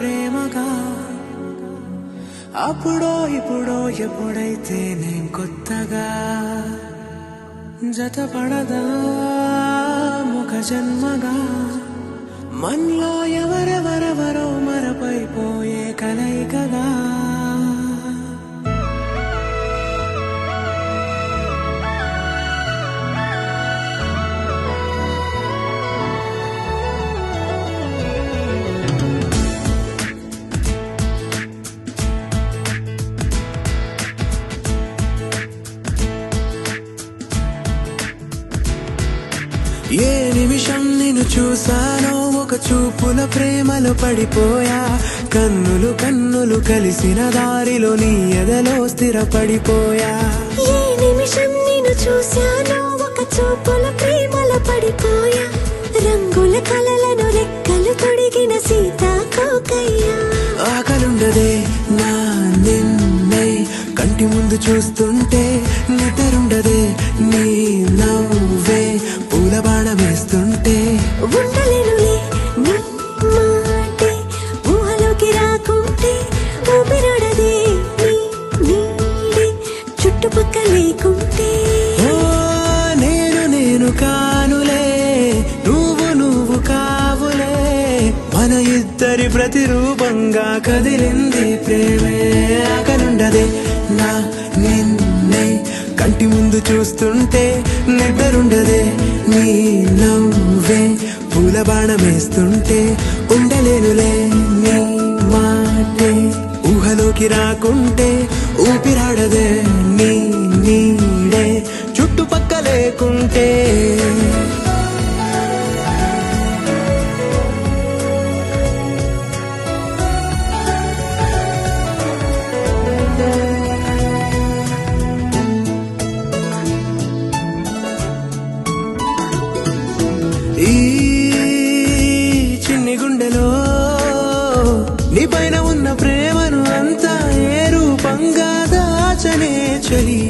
ప్రేమగా అప్పుడో ఇప్పుడో ఎప్పుడైతే నేను కొత్తగా జతపడదా ముఖ జన్మగా మనలో ఎవరెవరెవరో మరపైపోయే కలయికగా ఏ నిమిషం నిన్ను చూసానో ఒక చూపుల ప్రేమలో పడిపోయా కన్నులు కన్నులు కలిసిన దారిలో నీ ఎదలో స్థిరపడిపోయా ఏ నిమిషం నిన్ను చూసానో ఒక చూపుల ప్రేమలో పడిపోయా రంగుల కలలను రెక్కలు తొడిగిన సీతాకోకయ్యా ఆకలుండదే నా నిన్నే కంటి ముందు చూస్తుంటే నిద్రుండదే నీ నవ్వే పూల బాణం వేస్తుంటే ఉండలేనులే నీ మాటే ఊహలోకి రాకుంటే ఊపిరాడదే నీ నీడే చుట్టుపక్కల లేకుంటే నేను కానులే నువ్వు కావులే మన ఇద్దరి ప్రతిరూపంగా కదిలింది ప్రేమే ఆకలుండదే నా నిన్నే కంటి ముందు చూస్తుంటే నిద్రుండదే నీ నవ్వే పూల బాణం వేస్తుంటే ఉండలేనులే నీ మాటే ఊహలోకి రాకుంటే ఊపిరాడదే నీ నీడే చుట్టుపక్క లేకుంటే ఈ చిన్ని గుండెలో నీ పైన ఉన్న ప్రేమను అంతా ఏ రూపంగా దాచనే చలి